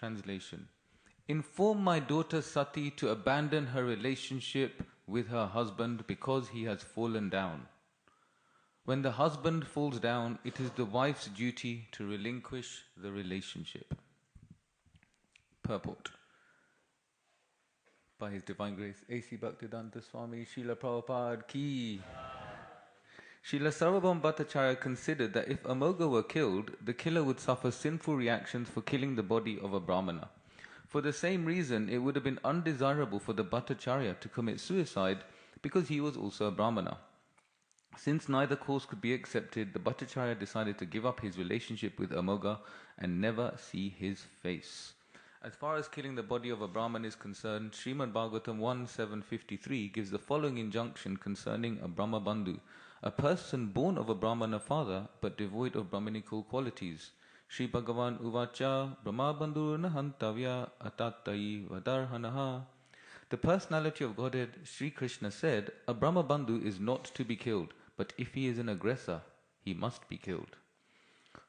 Translation. Inform my daughter Sati to abandon her relationship with her husband because he has fallen down. When the husband falls down, it is the wife's duty to relinquish the relationship. Purport. By His Divine Grace, A.C. Bhaktivedanta Swami Srila Prabhupada Ki. Srila Sarvabhauma Bhattacharya considered that if Amoga were killed, the killer would suffer sinful reactions for killing the body of a Brahmana. For the same reason, it would have been undesirable for the Bhattacharya to commit suicide because he was also a Brahmana. Since neither course could be accepted, the Bhattacharya decided to give up his relationship with Amoga and never see his face. As far as killing the body of a Brahman is concerned, Srimad Bhagavatam 1.753 gives the following injunction concerning a Brahma Bandhu, a person born of a Brahmana father but devoid of Brahminical qualities. Sri Bhagavan Uvacha Brahma Bandhu Nahantavya Atatai Vadarhanaha. The personality of Godhead, Sri Krishna said, a Brahma Bandhu is not to be killed, but if he is an aggressor, he must be killed.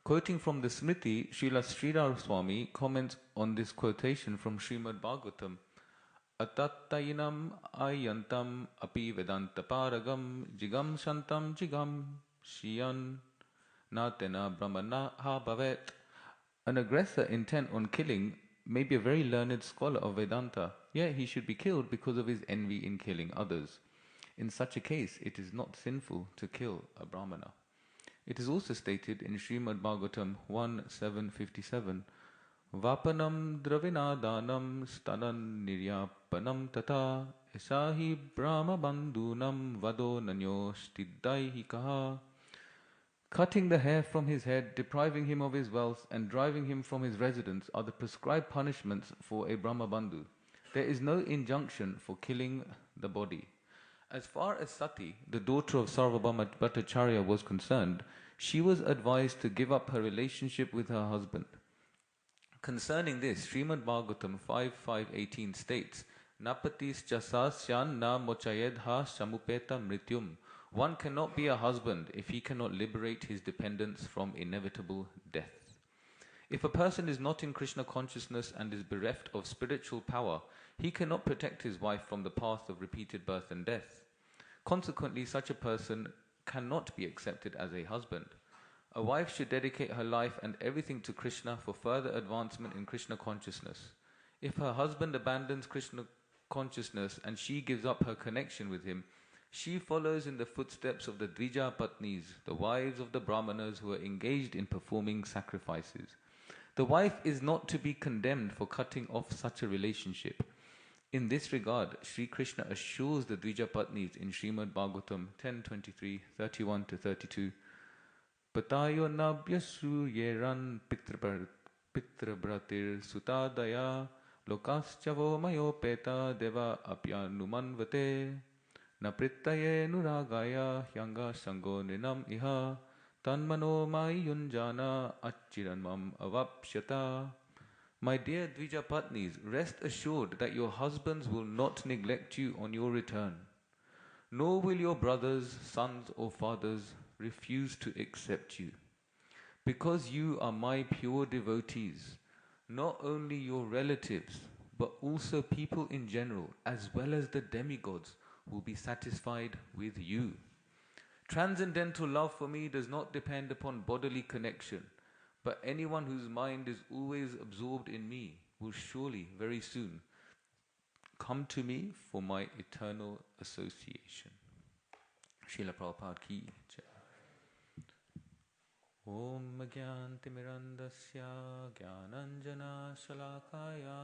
Quoting from the Smriti, Srila Sridhar Swami comments on this quotation from Srimad Bhagavatam. Atattainam ayantam api vedanta paragam jigam shantam jigam shiyan natena brahmana ha bhavet. An aggressor intent on killing may be a very learned scholar of Vedanta, yet he should be killed because of his envy in killing others. In such a case, it is not sinful to kill a Brahmana. It is also stated in Srimad Bhagavatam 1.757, Vapanam dravinadanam stanan niryapanam tata esahi brahma bandhunam vado nanyo stiddhaihikaha. Cutting the hair from his head, depriving him of his wealth, and driving him from his residence are the prescribed punishments for a Brahma Bandhu. There is no injunction for killing the body. As far as Sati, the daughter of Sarvabhauma Bhattacharya, was concerned, she was advised to give up her relationship with her husband. Concerning this, Srimad Bhagavatam 5.5.18 states, Napatis chasasyan na mochayedha samupeta mrityum. One cannot be a husband if he cannot liberate his dependents from inevitable death. If a person is not in Krishna consciousness and is bereft of spiritual power, he cannot protect his wife from the path of repeated birth and death. Consequently, such a person cannot be accepted as a husband. A wife should dedicate her life and everything to Krishna for further advancement in Krishna consciousness. If her husband abandons Krishna consciousness and she gives up her connection with him, she follows in the footsteps of the Dvija Patnis, the wives of the Brahmanas who are engaged in performing sacrifices. The wife is not to be condemned for cutting off such a relationship. In this regard, Sri Krishna assures the Dvija Patnis in Srimad Bhagavatam 10.23, 31-32, Patayo nabhyasu yeran pitrabratir sutadaya lokaschavo mayopeta deva apyanumanvate naprittaye nuragaya hyanga sango ninam iha tanmano mayunjana achiranmam avapsyata. My dear Dvija Patnis, rest assured that your husbands will not neglect you on your return, nor will your brothers, sons or fathers refuse to accept you. Because you are my pure devotees, not only your relatives, but also people in general, as well as the demigods, will be satisfied with you. Transcendental love for me does not depend upon bodily connection, but anyone whose mind is always absorbed in me will surely, very soon, come to me for my eternal association. Srila Prabhupada Ki Jai. Om Gyantimirandasya Gyananjana Shalakaya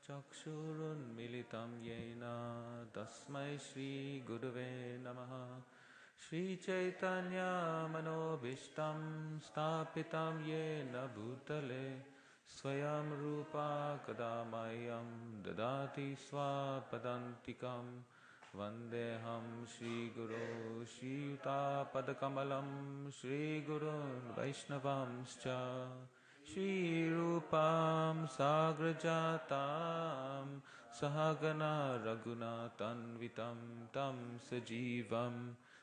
Chakshurun Militam Yena Tasmai Shri Gurave Namaha Shri Chaitanya Manobhishtam Stapitam Yena Bhutale Swayam Rupa Kadamayam Dadati Swapadantikam Vandeham Shri Guru Shri Yuta Padakamalam Shri Gurun Vaishnavamscha Shri Rupam Sagrajatam Sahagana Raghunatanvitam Tam Sajivam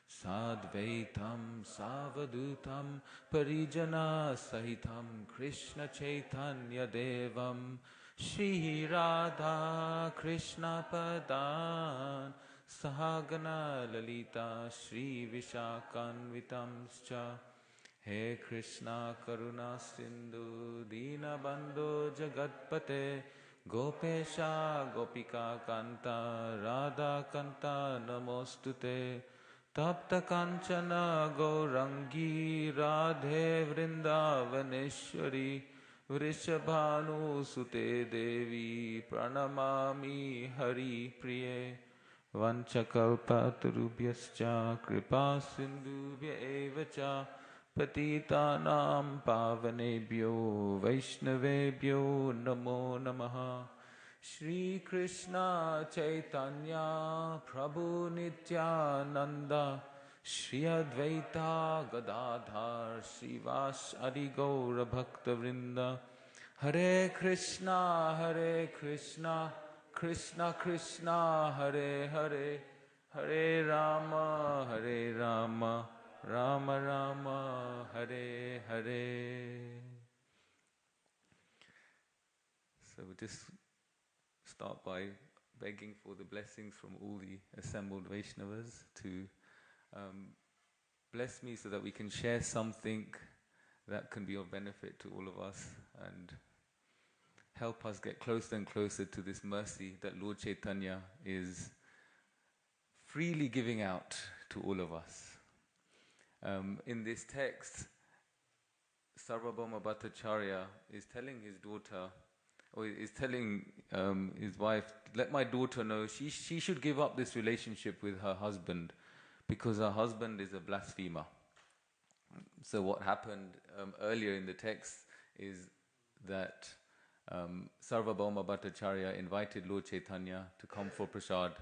Sadvaitam Savadutam Parijana Sahitam Krishna Chaitanya Devam Shri Radha Krishna Padan Sahagana Lalita Shri Vishakanvitamscha He Krishna Karuna Sindhu Dina Bandhu Jagatpate Gopesha Gopika Kanta Radha Kanta Namostute Tapta Kanchana Gaurangi Radhe Vrindavaneshwari Vrishabhanu Sute Devi Pranamami Hari Priye Vanchakalpatarubhyascha Kripa Sindhubhya Evacha Patitanam Pavanebhyo Vaishnavebhyo Namo Namaha Shri Krishna Chaitanya Prabhu Nityananda Shri Advaita Gadadhar Srivas Adi Gaura Bhakta Vrinda Hare Krishna Krishna Krishna Hare Hare Hare Rama Rama Rama Hare Hare. So we just start by begging for the blessings from all the assembled Vaishnavas to bless me so that we can share something that can be of benefit to all of us and help us get closer and closer to this mercy that Lord Chaitanya is freely giving out to all of us. In this text, Sarvabhauma Bhattacharya is telling his daughter, or is telling his wife, let my daughter know she should give up this relationship with her husband because her husband is a blasphemer. So what happened earlier in the text is that Sarvabhauma Bhattacharya invited Lord Chaitanya to come for prasad,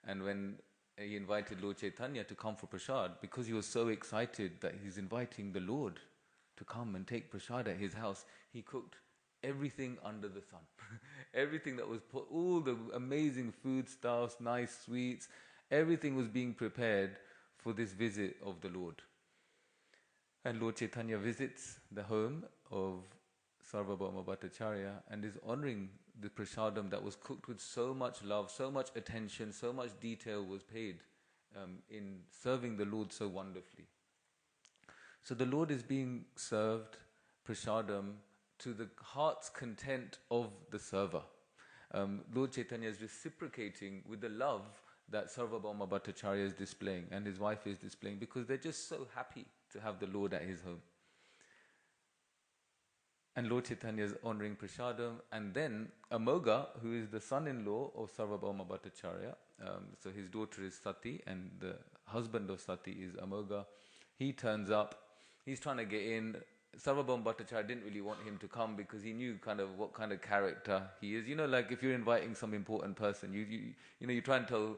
and when he invited Lord Chaitanya to come for prasad, because he was so excited that he's inviting the Lord to come and take prasad at his house, he cooked everything under the sun. Everything that was put, all the amazing foodstuffs, nice sweets, everything was being prepared for this visit of the Lord. And Lord Chaitanya visits the home of Sarvabhauma Bhattacharya and is honoring the prasadam that was cooked with so much love, so much attention, so much detail was paid in serving the Lord so wonderfully. So the Lord is being served prasadam to the heart's content of the server. Lord Chaitanya is reciprocating with the love that Sarvabhauma Bhattacharya is displaying and his wife is displaying, because they're just so happy to have the Lord at his home. And Lord Chaitanya is honoring prasadam, and then Amoga, who is the son-in-law of Sarvabhauma Bhattacharya, so his daughter is Sati and the husband of Sati is Amoga, he turns up, he's trying to get in. Sarvabhauma Bhattacharya didn't really want him to come because he knew kind of what kind of character he is. You know, like if you're inviting some important person, you try and tell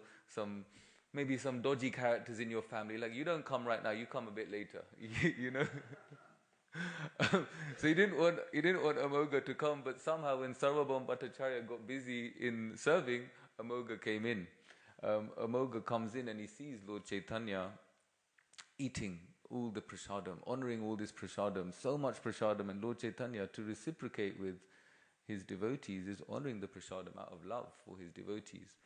maybe some dodgy characters in your family, like, you don't come right now, you come a bit later, you know. So he didn't want Amoga to come, but somehow when Sarvabhauma Bhattacharya got busy in serving, Amoga came in. Amoga comes in and he sees Lord Chaitanya eating all the prasadam, honoring all this prasadam, so much prasadam, and Lord Chaitanya, to reciprocate with his devotees, is honoring the prasadam out of love for his devotees.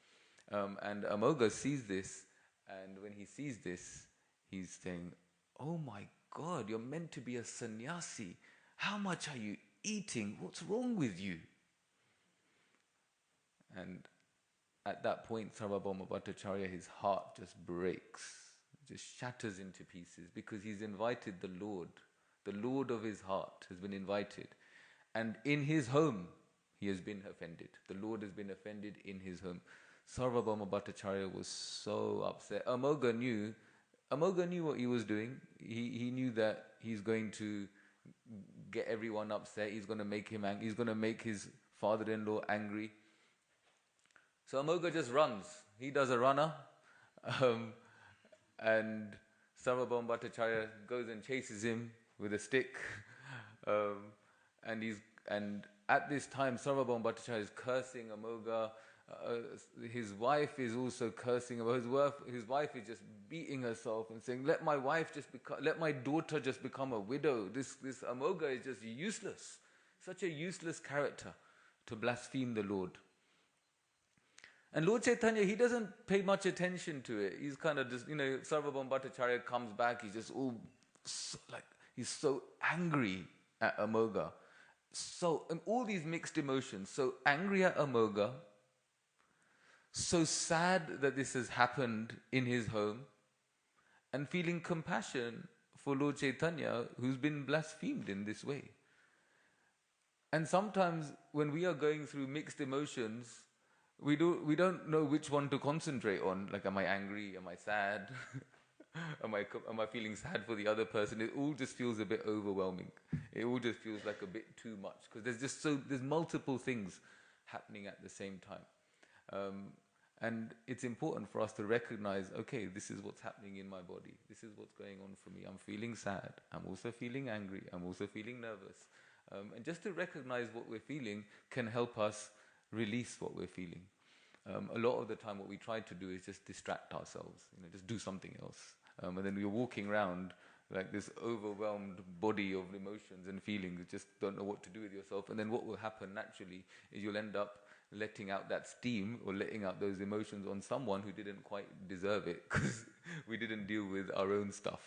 And Amoga sees this, and when he sees this, he's saying, "Oh my God, you're meant to be a sannyasi. How much are you eating? What's wrong with you?" And at that point, Sarvabhauma Bhattacharya, his heart just breaks, just shatters into pieces, because he's invited the Lord of his heart has been invited. And in his home, he has been offended. The Lord has been offended in his home. Sarvabhauma Bhattacharya was so upset. Amoga knew what he was doing. He knew that he's going to get everyone upset. He's going to make him angry. He's going to make his father-in-law angry. So Amoga just runs. He does a runner. And Sarvabhauma Bhattacharya goes and chases him with a stick. And at this time, Sarvabhauma Bhattacharya is cursing Amoga. His wife is also cursing about his wife is just beating herself and saying, let my daughter just become a widow. This Amoga is just useless, such a useless character. to blaspheme the Lord. And Lord Chaitanya, he doesn't pay much attention to it. He's kind of just, Sarvabhauma Bhattacharya comes back, he's just all, he's so angry at Amogha. And all these mixed emotions. So angry at Amogha, so sad that this has happened in his home, and feeling compassion for Lord Chaitanya, who's been blasphemed in this way. And sometimes when we are going through mixed emotions, we don't know which one to concentrate on. Like, am I angry? Am I sad? am I feeling sad for the other person? It all just feels a bit overwhelming. It all just feels like a bit too much, because there's multiple things happening at the same time. And it's important for us to recognize, okay, this is what's happening in my body. This is what's going on for me. I'm feeling sad. I'm also feeling angry. I'm also feeling nervous. And just to recognize what we're feeling can help us release what we're feeling. A lot of the time what we try to do is just distract ourselves, just do something else. And then you're walking around like this overwhelmed body of emotions and feelings, you just don't know what to do with yourself. And then what will happen naturally is you'll end up letting out that steam or letting out those emotions on someone who didn't quite deserve it, because we didn't deal with our own stuff.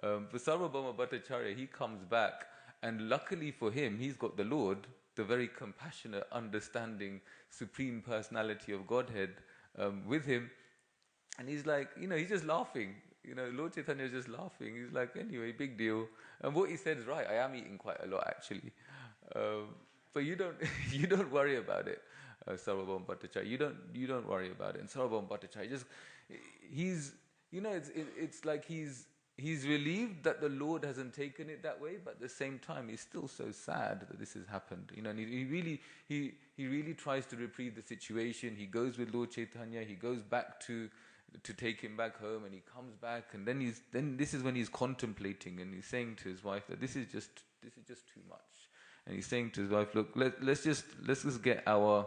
For Sarvabhauma Bhattacharya, he comes back, and luckily for him, he's got the Lord, the very compassionate, understanding, Supreme Personality of Godhead with him. And he's like, he's just laughing. Lord Chaitanya is just laughing. He's like, anyway, big deal. And what he said is right. I am eating quite a lot, actually. But you don't worry about it, Sarvabhauma Bhattacharya. You don't worry about it. And Sarvabhauma Bhattacharya it's like he's relieved that the Lord hasn't taken it that way, but at the same time he's still so sad that this has happened. And he really tries to reprieve the situation. He goes with Lord Chaitanya. He goes back to take him back home, and he comes back, and then this is when he's contemplating, and he's saying to his wife that this is just too much. And he's saying to his wife, look, let's just get our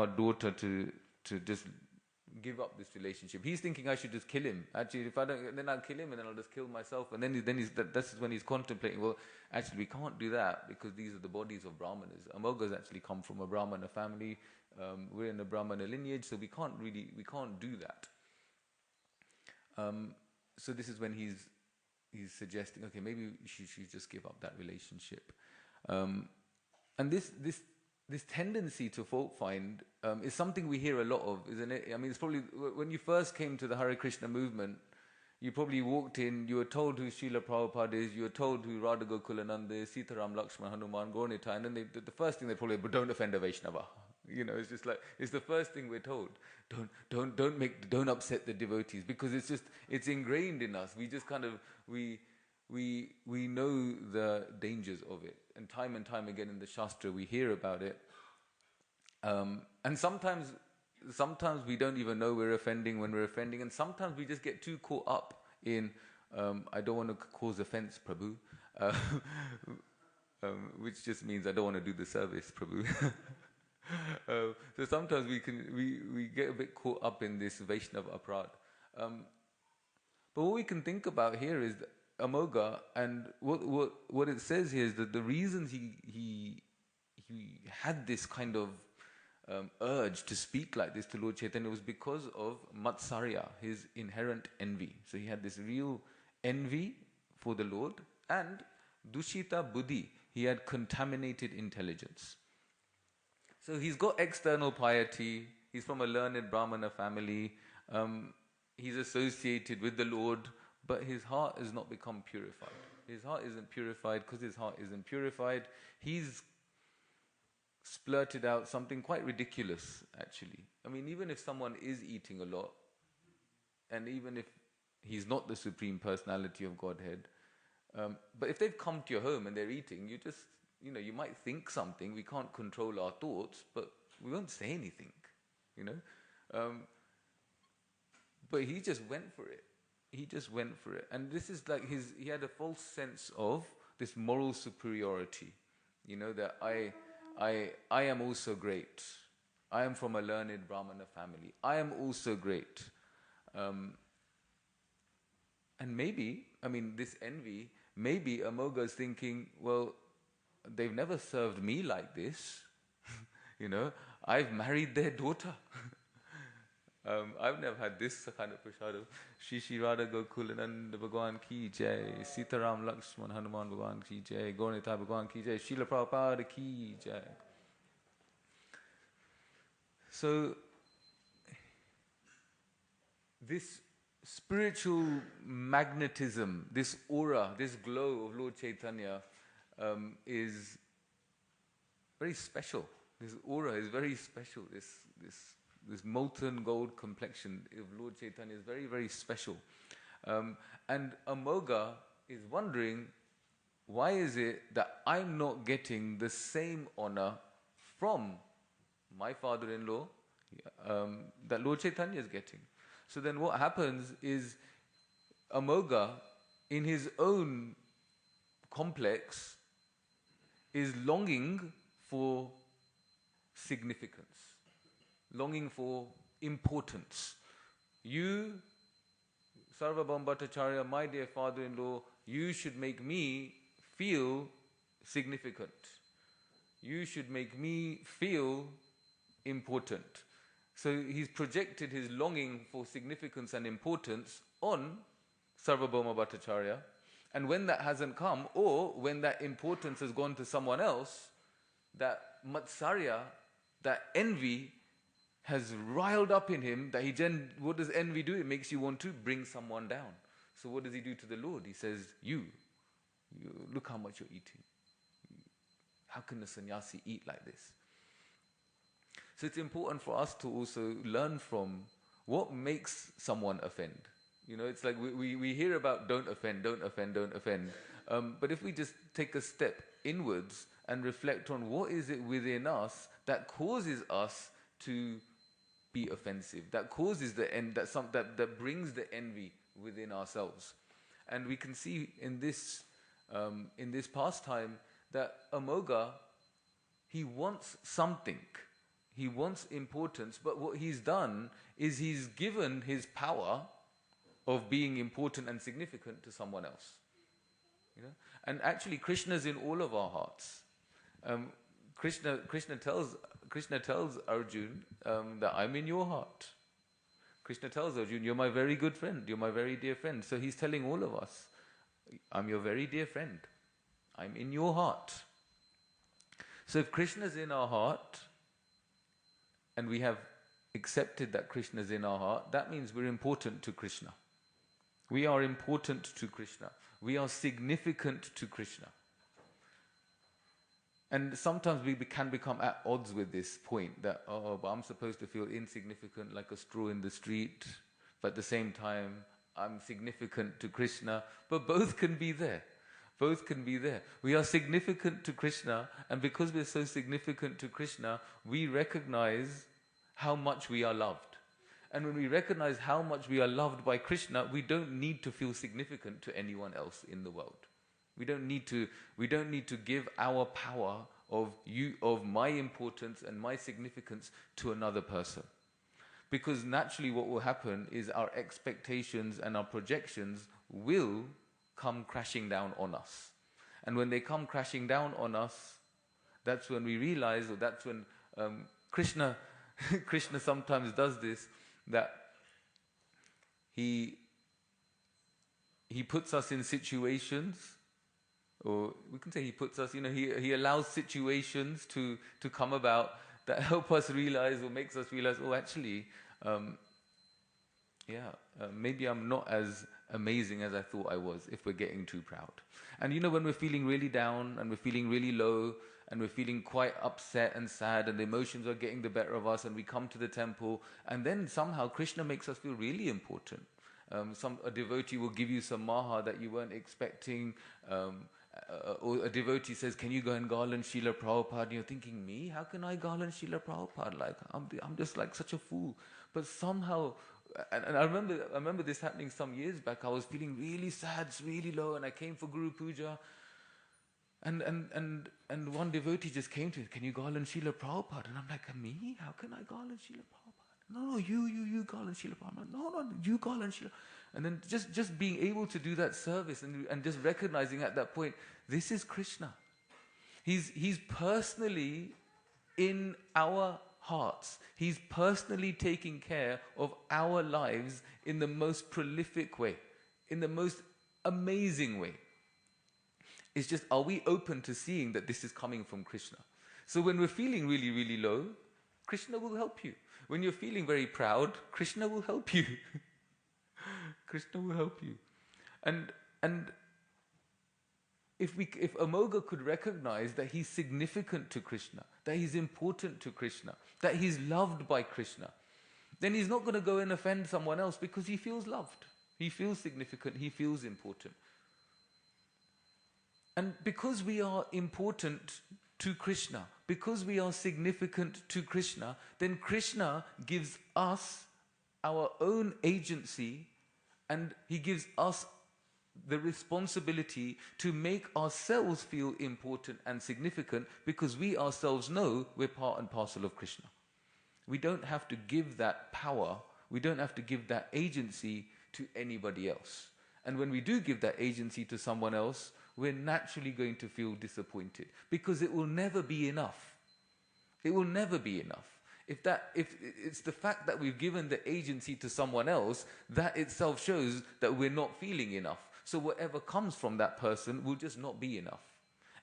daughter to just give up this relationship. He's thinking I should just kill him. Actually, if I don't, then I'll kill him, and then I'll just kill myself. And that's when he's contemplating. Well, actually, we can't do that, because these are the bodies of Brahmanas. Amoghas actually come from a Brahmana family. We're in a Brahmana lineage, so we can't do that. So this is when he's suggesting, okay, maybe she should just give up that relationship. And this tendency to fault find is something we hear a lot of, isn't it? I mean, it's probably when you first came to the Hare Krishna movement, you probably walked in, you were told who Srila Prabhupada is, you were told who Radha Gokulananda is, Sitaram, Lakshman, Hanuman, Gaurnita, and then the first thing they probably, but don't offend a Vaishnava. It's just like, it's the first thing we're told. Don't upset the devotees, because it's ingrained in us. We just kind of, we know the dangers of it. And time again in the Shastra we hear about it. And sometimes we don't even know we're offending when we're offending, and sometimes we just get too caught up in, I don't want to cause offense, Prabhu, which just means I don't want to do the service, Prabhu. So sometimes we get a bit caught up in this Vaishnava aparad. But what we can think about here is Amogha, and what it says here is that the reasons he had this kind of urge to speak like this to Lord Chaitanya was because of Matsarya, his inherent envy. So he had this real envy for the Lord, and Dushita Buddhi, he had contaminated intelligence. So he's got external piety, he's from a learned Brahmana family, he's associated with the Lord, but his heart has not become purified. His heart isn't purified. Because his heart isn't purified, he's splurted out something quite ridiculous, actually. I mean, even if someone is eating a lot, and even if he's not the Supreme Personality of Godhead, but if they've come to your home and they're eating, you just, you might think something. We can't control our thoughts, but we won't say anything, but he just went for it. And this is like he had a false sense of this moral superiority, that I am also great. I am from a learned Brahmana family. I am also great. And maybe, this envy, maybe Amogha is thinking, well, they've never served me like this. I've married their daughter. I've never had this kind of prashadam. Shri Shri Radha Gokulananda Bhagwan Ki Jai, Sitaram Lakshman Hanuman Bhagwan Ki Jai, Gaurnita Bhagwan Ki Jai, Srila Prabhupada Ki Jai. So, this spiritual magnetism, this aura, this glow of Lord Chaitanya is very special. This aura is very special. This molten gold complexion of Lord Chaitanya is very, very special. And Amoga is wondering, why is it that I'm not getting the same honor from my father-in-law that Lord Chaitanya is getting? So then what happens is Amoga, in his own complex, is longing for significance, longing for importance. You, Sarvabhauma Bhattacharya, my dear father-in-law, you should make me feel significant. You should make me feel important. So he's projected his longing for significance and importance on Sarvabhauma Bhattacharya. And when that hasn't come, or when that importance has gone to someone else, that matsarya, that envy, has riled up in him, that what does envy do? It makes you want to bring someone down. So what does he do to the Lord? He says, you look how much you're eating. How can a sannyasi eat like this? So it's important for us to also learn from what makes someone offend. It's like we hear about don't offend. But if we just take a step inwards and reflect on what is it within us that causes us to be offensive, that causes that brings the envy within ourselves. And we can see in this pastime that Amoga, he wants something. He wants importance, but what he's done is he's given his power of being important and significant to someone else. And actually, Krishna's in all of our hearts. Krishna tells Arjun that I'm in your heart. Krishna tells Arjun, you're my very good friend, you're my very dear friend. So he's telling all of us, I'm your very dear friend. I'm in your heart. So if Krishna's in our heart, and we have accepted that Krishna is in our heart, that means we're important to Krishna. We are important to Krishna. We are significant to Krishna. And sometimes we can become at odds with this point that, but I'm supposed to feel insignificant like a straw in the street, but at the same time, I'm significant to Krishna. But both can be there. Both can be there. We are significant to Krishna, and because we're so significant to Krishna, we recognize how much we are loved. And when we recognize how much we are loved by Krishna, we don't need to feel significant to anyone else in the world. We don't need to give our power of my importance and my significance to another person. Because naturally what will happen is our expectations and our projections will come crashing down on us. And when they come crashing down on us, that's when we realize, or that's when Krishna sometimes does this, that he puts us in situations, or we can say he puts us, he allows situations to come about that help us realize, or makes us realize, actually, maybe I'm not as amazing as I thought I was, if we're getting too proud. And when we're feeling really down, and we're feeling really low, and we're feeling quite upset and sad, and the emotions are getting the better of us, and we come to the temple, and then somehow Krishna makes us feel really important. A devotee will give you some maha that you weren't expecting, or a devotee says, can you go and garland Srila Prabhupada? And you're thinking, me? How can I garland Srila Prabhupada? Like, I'm just like such a fool. But somehow, and I remember this happening some years back. I was feeling really sad, really low, and I came for Guru Puja. And one devotee just came to me, can you garland Srila Prabhupada? And I'm like, me? How can I garland Srila Prabhupada? No, you garland Srila Prabhupada. No, you garland Srila. And then just being able to do that service and just recognizing at that point, this is Krishna. He's personally in our hearts. He's personally taking care of our lives in the most prolific way, in the most amazing way. It's just, are we open to seeing that this is coming from Krishna? So when we're feeling really, really low, Krishna will help you. When you're feeling very proud, Krishna will help you. Krishna will help you. And if Amoga could recognize that he's significant to Krishna, that he's important to Krishna, that he's loved by Krishna, then he's not going to go and offend someone else because he feels loved. He feels significant. He feels important. And because we are important to Krishna, because we are significant to Krishna, then Krishna gives us our own agency, and he gives us the responsibility to make ourselves feel important and significant, because we ourselves know we're part and parcel of Krishna. We don't have to give that power, we don't have to give that agency to anybody else. And when we do give that agency to someone else, we're naturally going to feel disappointed, because it will never be enough. It will never be enough. If it's the fact that we've given the agency to someone else, that itself shows that we're not feeling enough. So whatever comes from that person will just not be enough.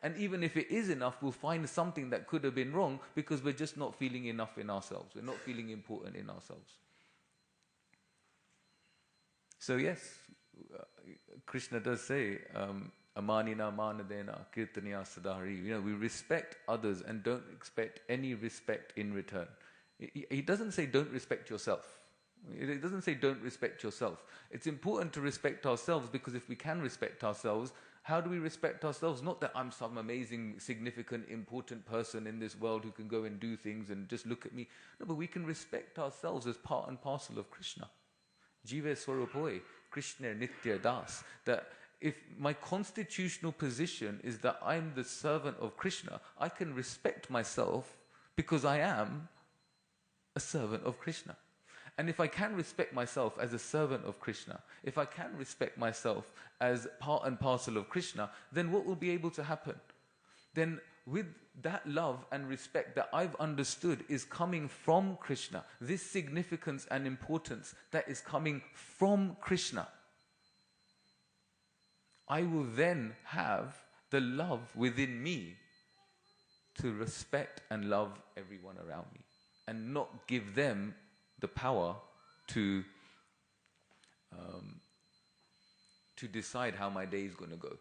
And even if it is enough, we'll find something that could have been wrong, because we're just not feeling enough in ourselves. We're not feeling important in ourselves. So yes, Krishna does say, Amanina manadena kirtaniya sadhari. We respect others and don't expect any respect in return. He doesn't say don't respect yourself. It doesn't say don't respect yourself. It's important to respect ourselves, because if we can respect ourselves, how do we respect ourselves? Not that I'm some amazing, significant, important person in this world who can go and do things and just look at me. No, but we can respect ourselves as part and parcel of Krishna. Jive Swarupoi, Krishna Nitya Das. That if my constitutional position is that I'm the servant of Krishna, I can respect myself because I am a servant of Krishna. And if I can respect myself as a servant of Krishna, if I can respect myself as part and parcel of Krishna, then what will be able to happen? Then with that love and respect that I've understood is coming from Krishna, this significance and importance that is coming from Krishna, I will then have the love within me to respect and love everyone around me, and not give them the power to decide how my day is going to go.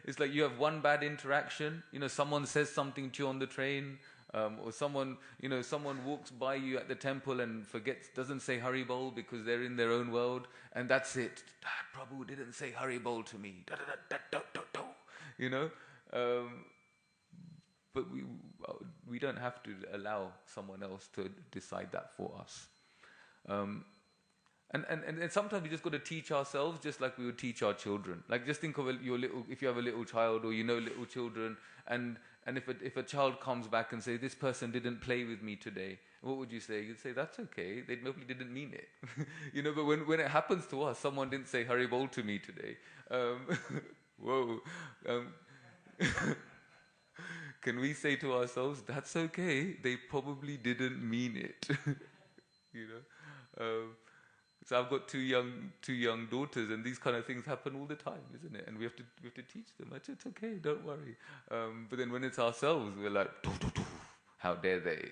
It's like you have one bad interaction. Someone says something to you on the train, or someone walks by you at the temple and doesn't say Hari Bol because they're in their own world, and that's it. Prabhu didn't say Hari Bol to me. But we don't have to allow someone else to decide that for us. And sometimes we just got to teach ourselves, just like we would teach our children. Like, just think of if you have a little child, or little children, and if a child comes back and say, this person didn't play with me today, what would you say? You'd say, that's okay, they probably didn't mean it. But when it happens to us, someone didn't say Hari Bol to me today. Whoa. Can we say to ourselves, that's okay, they probably didn't mean it. So I've got two young daughters, and these kind of things happen all the time, isn't it? And we have to teach them. It's okay, don't worry. But then when it's ourselves, we're like, how dare they?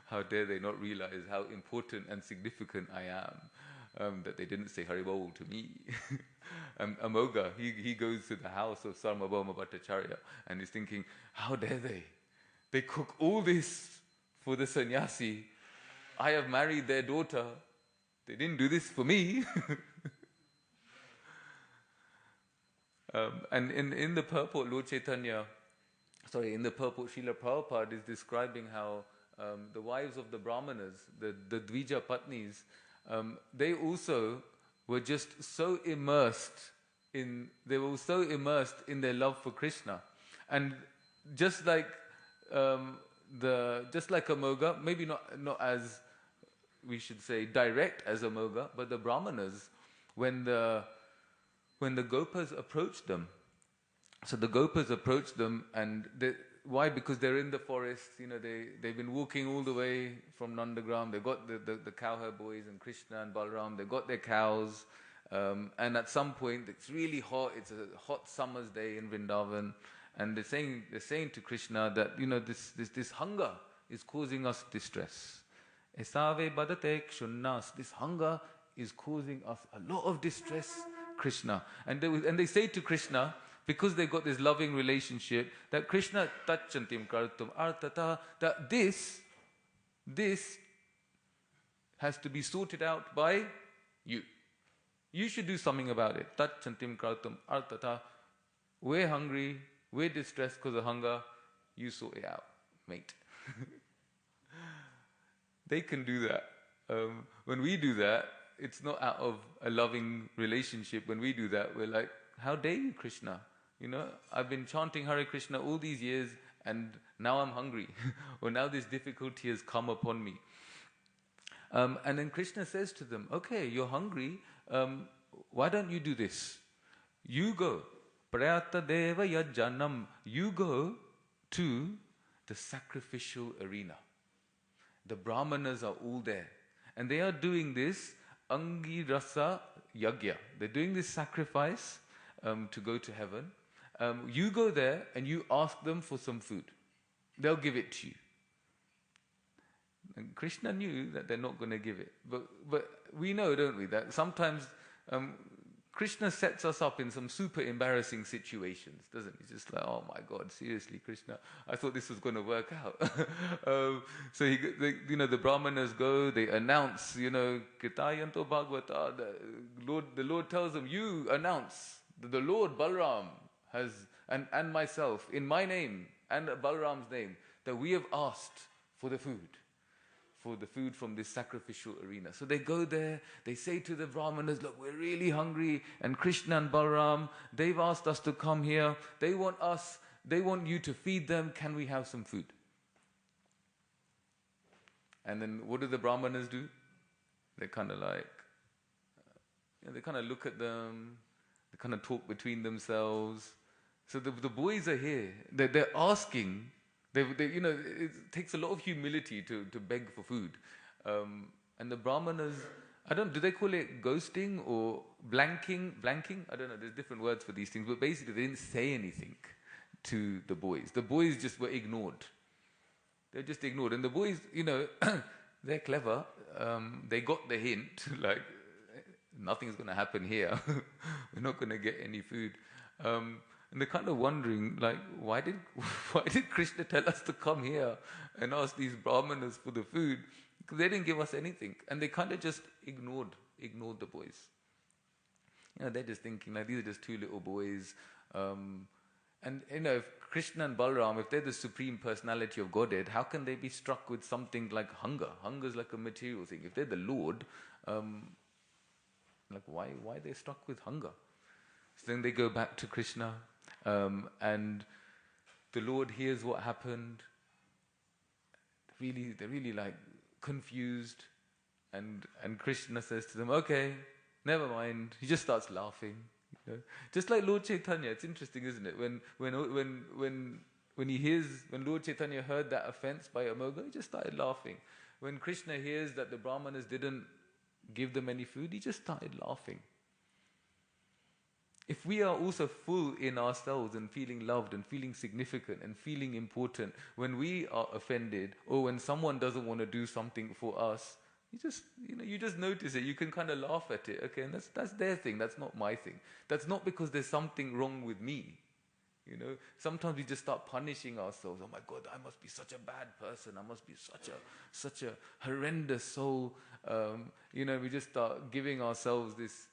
How dare they not realize how important and significant I am, that they didn't say Hari Bol to me. Amoga, he goes to the house of Sarvabhauma Bhattacharya, and he's thinking, how dare they? They cook all this for the sannyasi. I have married their daughter. They didn't do this for me. And in the purport, Lord Chaitanya, in the purport, Srila Prabhupada is describing how the wives of the Brahmanas, the Dvija Patnis, they also were just so immersed in their love for Krishna. And just like Amoga, maybe not as we should say direct as Amoga, but the Brahmanas, when the Gopas approached them, so the Gopas approached them, and why? Because they're in the forest. They've been walking all the way from Nandagram. They've got the cowherd boys and Krishna and Balaram. They've got their cows, and at some point it's really hot. It's a hot summer's day in Vrindavan, and they're saying to Krishna that this hunger is causing us distress. Esave badate kshunnas. This hunger is causing us a lot of distress, Krishna. And they say to Krishna, because they've got this loving relationship, that Krishna tachantim kartum artata, that this has to be sorted out by you. You should do something about it. Tachantim kartum artata. We're hungry, we're distressed because of hunger, you sort it out, mate. They can do that. When we do that, it's not out of a loving relationship. When we do that, we're like, how dare you, Krishna? I've been chanting Hare Krishna all these years and now I'm hungry. Or now this difficulty has come upon me. And then Krishna says to them, okay, you're hungry. Why don't you do this? You go. Prayata deva yajjanam. You go to the sacrificial arena. The Brahmanas are all there. And they are doing this Angirasa Yagya. They're doing this sacrifice to go to heaven. You go there and you ask them for some food. They'll give it to you. And Krishna knew that they're not going to give it. But we know, don't we, that sometimes Krishna sets us up in some super embarrassing situations, doesn't he? Just like, oh my God, seriously, Krishna, I thought this was going to work out. So the Brahmanas go, they announce, Kirtayanto Bhagavata, the Lord tells them, you announce that the Lord Balaram has, and myself, in my name, and Balaram's name, that we have asked for the food from this sacrificial arena. So they go there, they say to the Brahmanas, look, we're really hungry, and Krishna and Balaram, they've asked us to come here, they want you to feed them, can we have some food? And then what do the Brahmanas do? They kind of like, they kind of look at them, they kind of talk between themselves. So the boys are here, they're asking. It takes a lot of humility to beg for food. And the Brahmanas, do they call it ghosting or blanking? I don't know, there's different words for these things, but basically they didn't say anything to the boys. The boys just were ignored. They're just ignored. And the boys, they're clever. They got the hint, like, nothing's going to happen here. We're not going to get any food. And they're kind of wondering, like, why did Krishna tell us to come here and ask these Brahmanas for the food? Because they didn't give us anything. And they kind of just ignored the boys. They're just thinking, like, these are just two little boys. And, if Krishna and Balaram, if they're the supreme personality of Godhead, how can they be struck with something like hunger? Hunger is like a material thing. If they're the Lord, why are they struck with hunger? So then they go back to Krishna. And the Lord hears what happened. They're really like confused, and Krishna says to them, "Okay, never mind." He just starts laughing, just like Lord Chaitanya. It's interesting, isn't it? When Lord Chaitanya heard that offense by Amoga, he just started laughing. When Krishna hears that the Brahmanas didn't give them any food, he just started laughing. If we are also full in ourselves and feeling loved and feeling significant and feeling important, when we are offended or when someone doesn't want to do something for us, you just notice it. You can kind of laugh at it. Okay, and that's their thing. That's not my thing. That's not because there's something wrong with me. Sometimes we just start punishing ourselves. Oh my God, I must be such a bad person. I must be such a horrendous soul. We just start giving ourselves this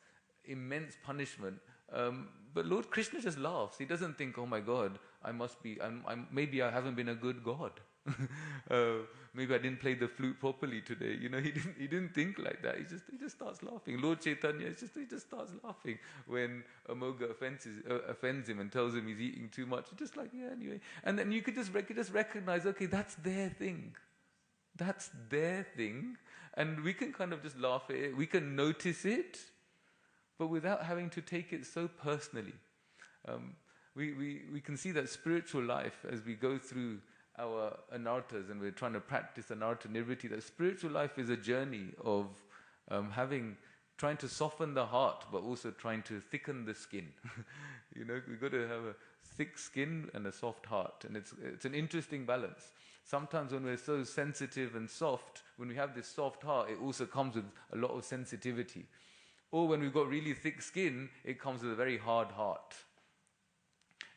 immense punishment. But Lord Krishna just laughs. He doesn't think, oh my God, maybe I haven't been a good God. Maybe I didn't play the flute properly today. He didn't think like that. He just starts laughing. Lord Chaitanya, he just starts laughing when Amoga offends him and tells him he's eating too much. He's just like, yeah, anyway. And then you could just recognize, okay, that's their thing. That's their thing. And we can kind of just laugh at it. We can notice it, but without having to take it so personally. we can see that spiritual life as we go through our anarthas and we're trying to practice anartha nivritti, that spiritual life is a journey of trying to soften the heart, but also trying to thicken the skin. We've got to have a thick skin and a soft heart, and it's an interesting balance. Sometimes when we're so sensitive and soft, when we have this soft heart, it also comes with a lot of sensitivity. Or when we've got really thick skin, it comes with a very hard heart.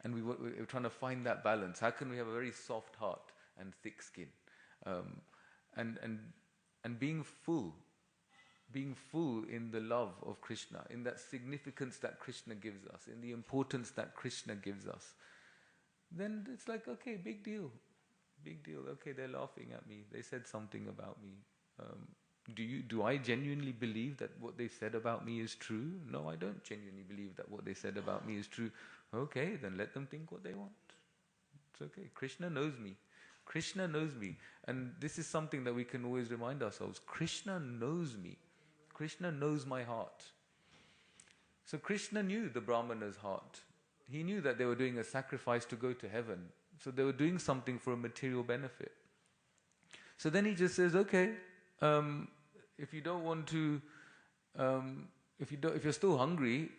And we're trying to find that balance. How can we have a very soft heart and thick skin? And being full in the love of Krishna, in that significance that Krishna gives us, in the importance that Krishna gives us, then it's like, okay, big deal. Okay, they're laughing at me. They said something about me. Do I genuinely believe that what they said about me is true? No, I don't genuinely believe that what they said about me is true. Okay, then let them think what they want. It's okay. Krishna knows me. Krishna knows me. And this is something that we can always remind ourselves. Krishna knows me. Krishna knows my heart. So Krishna knew the Brahmana's heart. He knew that they were doing a sacrifice to go to heaven. So they were doing something for a material benefit. So then he just says, okay, if you don't want to, if you're still hungry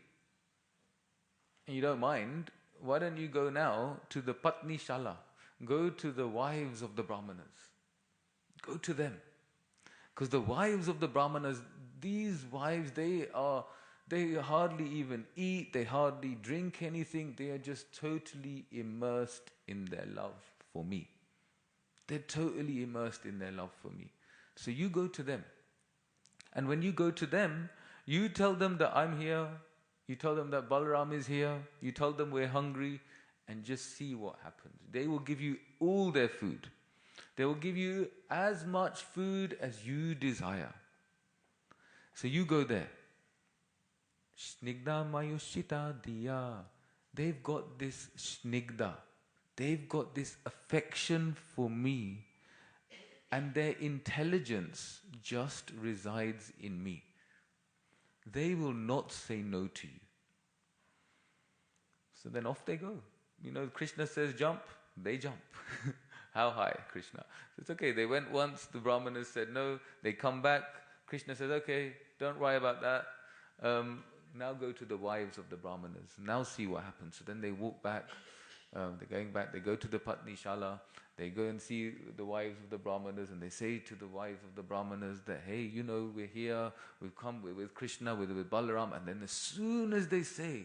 and you don't mind, why don't you go now to the Patni Shala? Go to the wives of the Brahmanas. Go to them. Because the wives of the Brahmanas, these wives, they hardly even eat, they hardly drink anything, they are just totally immersed in their love for me. They're totally immersed in their love for me. So you go to them. And when you go to them, you tell them that I'm here, you tell them that Balaram is here, you tell them we're hungry, and just see what happens. They will give you all their food. They will give you as much food as you desire. So you go there. Snigdha Mayushita Diya. They've got this snigdha. They've got this affection for me. And their intelligence just resides in me. They will not say no to you. So then off they go. Krishna says jump, they jump. How high, Krishna? So it's okay, they went once, the Brahmanas said no, they come back, Krishna says, okay, don't worry about that. Now go to the wives of the Brahmanas, now see what happens. So then they walk back, they're going back, they go to the Patni Shala, they go and see the wives of the Brahmanas, and they say to the wives of the Brahmanas that, hey, we're here, we've come, we're with Krishna, we're with Balaram. And then as soon as they say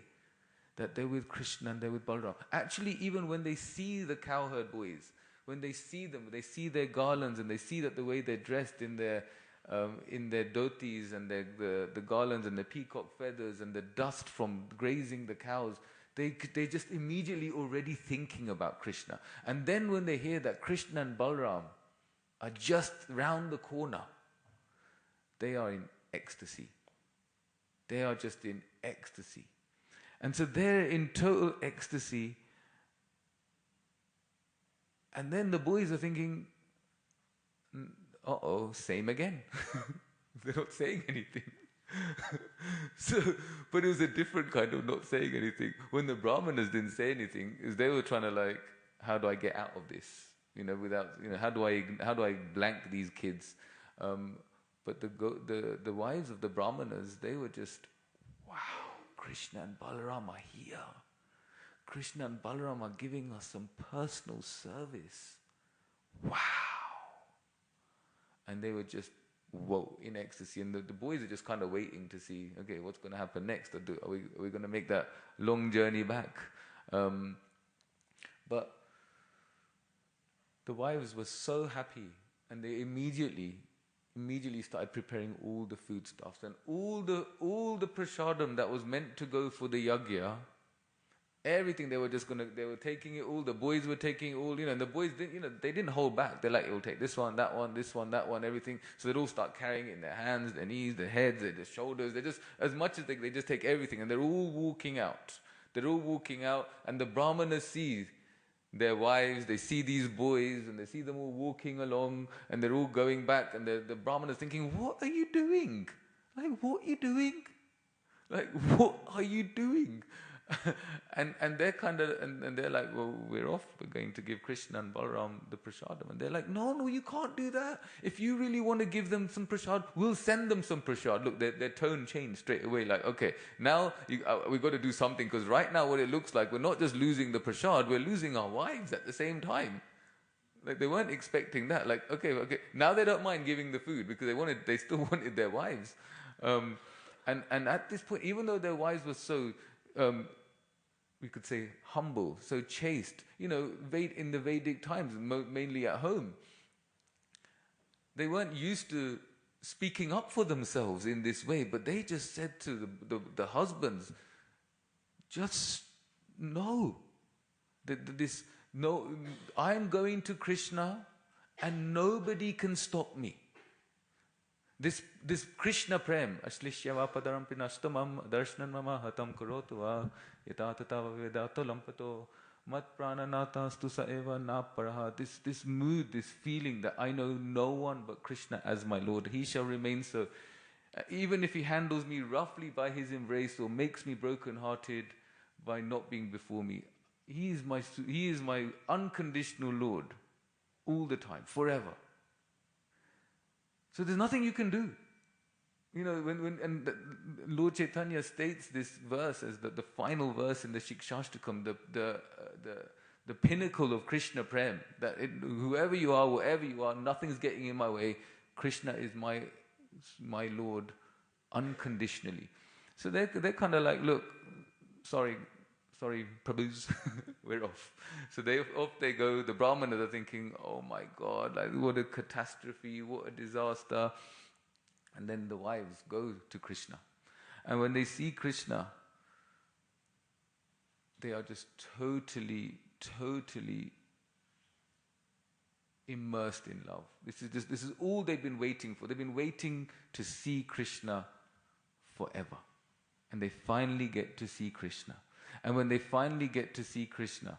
that they're with Krishna and they're with Balaram, actually even when they see the cowherd boys, when they see them, they see their garlands, and they see that the way they're dressed in their dhotis and the garlands and the peacock feathers and the dust from grazing the cows, they just immediately already thinking about Krishna. And then when they hear that Krishna and Balaram are just round the corner, they are in ecstasy. They are just in ecstasy. And so they're in total ecstasy. And then the boys are thinking, uh-oh, same again. They're not saying anything. But it was a different kind of not saying anything. When the Brahmanas didn't say anything, is they were trying to how do I get out of this? Without, how do I blank these kids? But the wives of the Brahmanas, they were just, wow, Krishna and Balaram are here. Krishna and Balaram are giving us some personal service. Wow. And they were just, whoa, in ecstasy. And the boys are just kind of waiting to see, okay, what's going to happen next? Are we going to make that long journey back? But the wives were so happy, and they immediately started preparing all the foodstuffs, and all the prasadam that was meant to go for the yagya. Everything they were taking it all. The boys were taking it all, and the boys didn't, they didn't hold back. They're like, we'll take this one, that one, this one, that one, everything. So they'd all start carrying it in their hands, their knees, their heads, their shoulders. They just, as much as they just take everything, and they're all walking out. And the Brahmanas see their wives, they see these boys, and they see them all walking along, and they're all going back, and the Brahmanas thinking, what are you doing? What are you doing? And they're kind of, and they're like, well, we're off. We're going to give Krishna and Balaram the prasadam. And they're like, no, you can't do that. If you really want to give them some prasad, we'll send them some prasad. Look, their tone changed straight away. Like, okay, now we've got to do something, because right now what it looks like, we're not just losing the prasad, we're losing our wives at the same time. Like, they weren't expecting that. Like, okay, now they don't mind giving the food, because they still wanted their wives. And at this point, even though their wives were so, we could say, humble, so chaste, in the Vedic times, mainly at home, they weren't used to speaking up for themselves in this way, but they just said to the husbands, just no. No, I'm going to Krishna and nobody can stop me. This Krishna prem, aslishyava padaram pinastamam darshan mama hatam karotuva yatatata vedato lampato mat prananatastu saeva na paraha. This mood, this feeling that I know no one but Krishna as my Lord. He shall remain so. Even if he handles me roughly by his embrace or makes me broken-hearted by not being before me, he is my unconditional Lord all the time, forever. So there's nothing you can do. When Lord Chaitanya states this verse as the final verse in the Shikshashtakam, the pinnacle of Krishna Prem, that whoever you are, wherever you are, nothing's getting in my way. Krishna is my Lord unconditionally. So they're kind of like, look, sorry, Prabhus, we're off. So off they go. The Brahmanas are thinking, oh my God, like what a catastrophe, what a disaster. And then the wives go to Krishna. And when they see Krishna, they are just totally immersed in love. This is all they've been waiting for. They've been waiting to see Krishna forever. And they finally get to see Krishna. And when they finally get to see Krishna,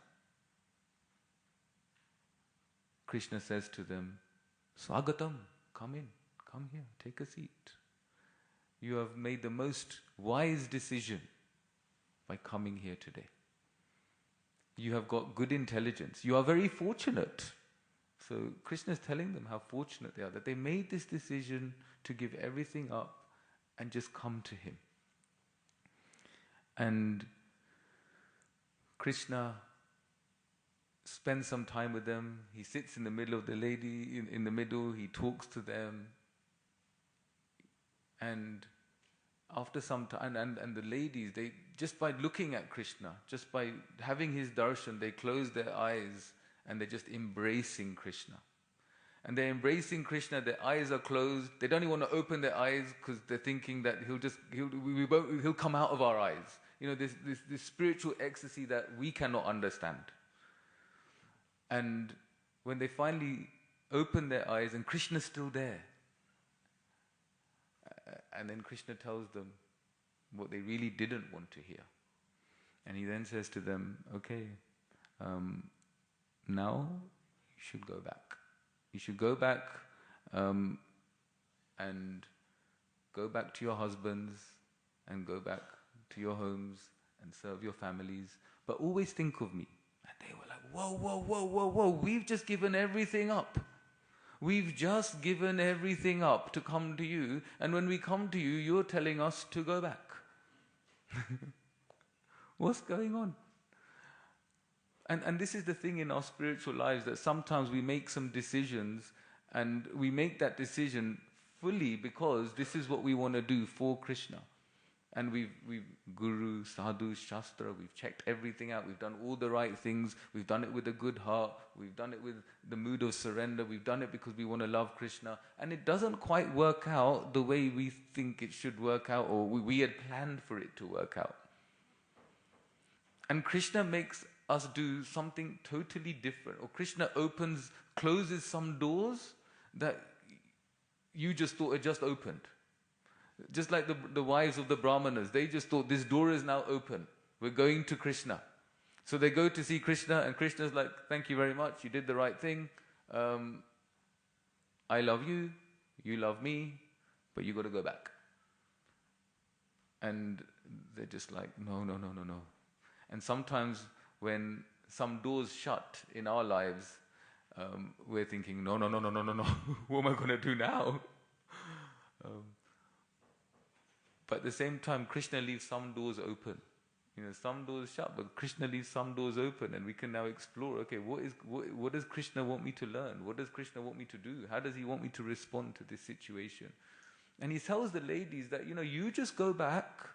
Krishna says to them, Swagatam, come in, come here, take a seat. You have made the most wise decision by coming here today. You have got good intelligence. You are very fortunate. So Krishna is telling them how fortunate they are, that they made this decision to give everything up and just come to him. And Krishna spends some time with them. He sits in the middle of the lady, in the middle. He talks to them. And after some time, and the ladies, they just by looking at Krishna, just by having his darshan, they close their eyes and they're just embracing Krishna. And they're embracing Krishna, their eyes are closed. They don't even want to open their eyes because they're thinking that he'll come out of our eyes. This spiritual ecstasy that we cannot understand. And when they finally open their eyes and Krishna's still there, and then Krishna tells them what they really didn't want to hear. And he then says to them, okay, now you should go back. You should go back and go back to your husbands and go back to your homes and serve your families, but always think of me. And they were like, whoa, we've just given everything up. We've just given everything up to come to you, and when we come to you, you're telling us to go back. What's going on? And this is the thing in our spiritual lives, that sometimes we make some decisions, and we make that decision fully because this is what we want to do for Krishna. And we've Guru, Sadhu, Shastra, we've checked everything out. We've done all the right things. We've done it with a good heart. We've done it with the mood of surrender. We've done it because we want to love Krishna. And it doesn't quite work out the way we think it should work out, or we had planned for it to work out. And Krishna makes us do something totally different. Or Krishna closes some doors that you just thought had just opened. Just like the wives of the Brahmanas, they just thought this door is now open. We're going to Krishna. So they go to see Krishna, and Krishna's like, thank you very much, you did the right thing. I love you, you love me, but you got to go back. And they're just like, no. And sometimes when some doors shut in our lives, we're thinking, no, no, no, no, no, no, no. What am I going to do now? But at the same time, Krishna leaves some doors open. Some doors shut, but Krishna leaves some doors open, and we can now explore, okay, what does Krishna want me to learn? What does Krishna want me to do? How does he want me to respond to this situation? And he tells the ladies that, you just go back.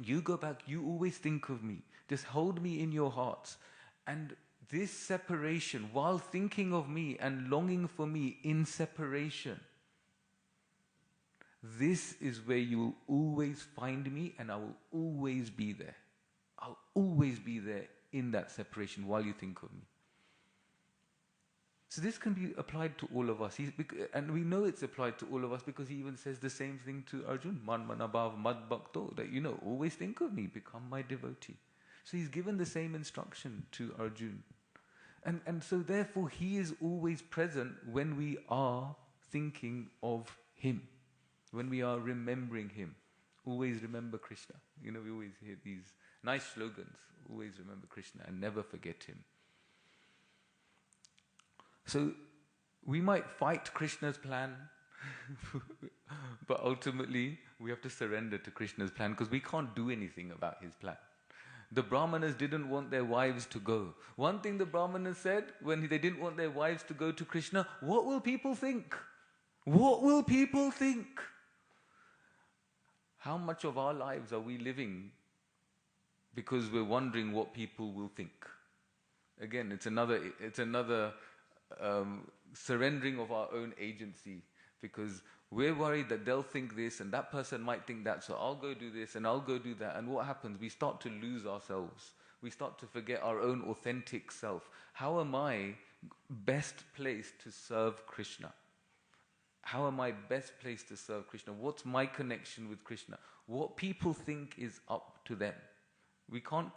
You go back, you always think of me. Just hold me in your hearts. And this separation, while thinking of me and longing for me in separation, this is where you will always find me, and I will always be there. I'll always be there in that separation while you think of me. So this can be applied to all of us. And we know it's applied to all of us because he even says the same thing to Arjun. Man manabhav mad bhakto. That, always think of me, become my devotee. So he's given the same instruction to Arjun. And so therefore he is always present when we are thinking of him. When we are remembering him. Always remember Krishna. We always hear these nice slogans. Always remember Krishna and never forget him. So we might fight Krishna's plan, but ultimately we have to surrender to Krishna's plan because we can't do anything about his plan. The Brahmanas didn't want their wives to go. One thing the Brahmanas said when they didn't want their wives to go to Krishna, what will people think? What will people think? How much of our lives are we living because we're wondering what people will think? Again, it's another surrendering of our own agency, because we're worried that they'll think this and that person might think that, so I'll go do this and I'll go do that. And what happens? We start to lose ourselves. We start to forget our own authentic self. How am I best placed to serve Krishna? How am I best placed to serve Krishna? What's my connection with Krishna? What people think is up to them. We can't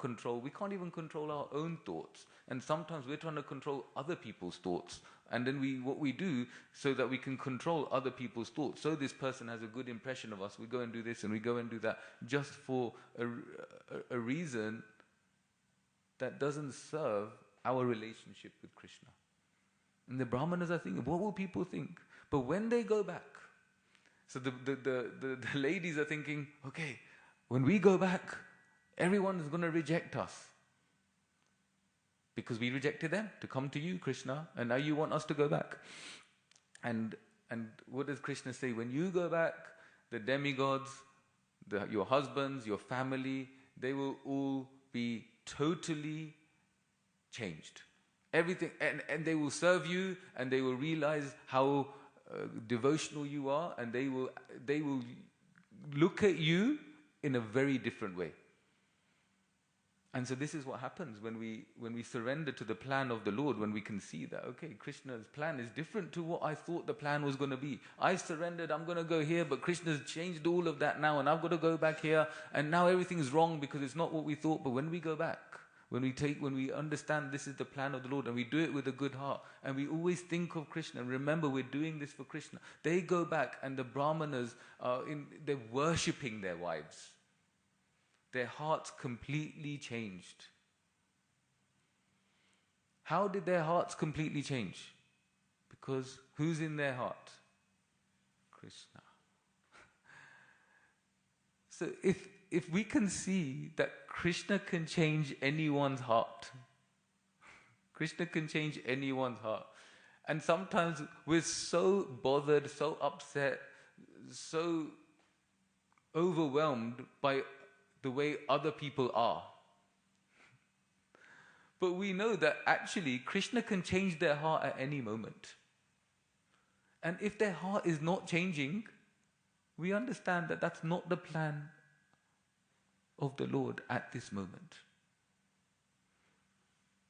even control our own thoughts. And sometimes we're trying to control other people's thoughts. And then what we do so that we can control other people's thoughts. So this person has a good impression of us. We go and do this and we go and do that just for a reason that doesn't serve our relationship with Krishna. And the Brahmanas are thinking, what will people think? But when they go back, so the ladies are thinking, okay, when we go back, everyone is going to reject us. Because we rejected them to come to you, Krishna, and now you want us to go back. And what does Krishna say? When you go back, the demigods, your husbands, your family, they will all be totally changed. Everything, and they will serve you, and they will realize how devotional you are, and they will look at you in a very different way. And so this is what happens when we surrender to the plan of the Lord, when we can see that, okay, Krishna's plan is different to what I thought the plan was going to be. I surrendered, I'm going to go here, but Krishna's changed all of that now, and I've got to go back here, and now everything's wrong because it's not what we thought. But when we go back, when we understand this is the plan of the Lord, and we do it with a good heart, and we always think of Krishna, and remember we're doing this for Krishna, they go back, and the Brahmanas they're worshipping their wives. Their hearts completely changed. How did their hearts completely change? Because who's in their heart? Krishna. So if we can see that Krishna can change anyone's heart, Krishna can change anyone's heart. And sometimes we're so bothered, so upset, so overwhelmed by the way other people are. But we know that actually Krishna can change their heart at any moment. And if their heart is not changing, we understand that that's not the plan of the Lord at this moment.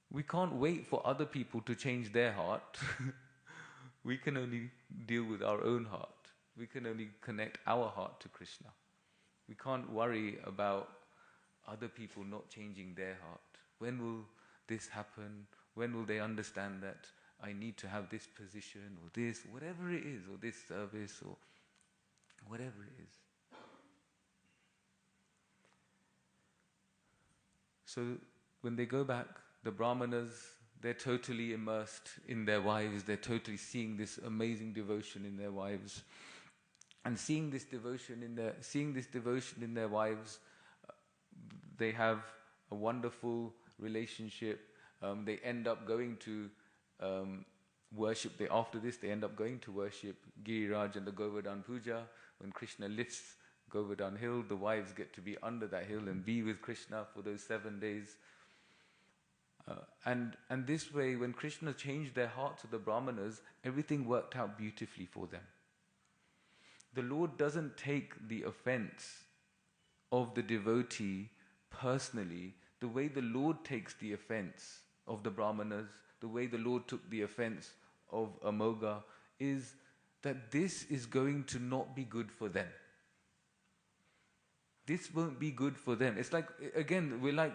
We can't wait for other people to change their heart. We can only deal with our own heart. We can only connect our heart to Krishna. We can't worry about other people not changing their heart. When will this happen? When will they understand that I need to have this position or this, whatever it is, or this service or whatever it is? So when they go back, the Brahmanas, they're totally immersed in their wives. They're totally seeing this amazing devotion in their wives, and seeing this devotion in their wives. They have a wonderful relationship. They end up going to worship. After this, they end up going to worship Giriraj and the Govardhan Puja. When Krishna lifts Govardhan hill, the wives get to be under that hill and be with Krishna for those 7 days. And this way, when Krishna changed their heart to the Brahmanas, everything worked out beautifully for them. The Lord doesn't take the offense of the devotee personally the way the Lord takes the offense of the Brahmanas, the way the Lord took the offense of Amoga, is that this is going to not be good for them. This won't be good for them. It's like, again, we're like,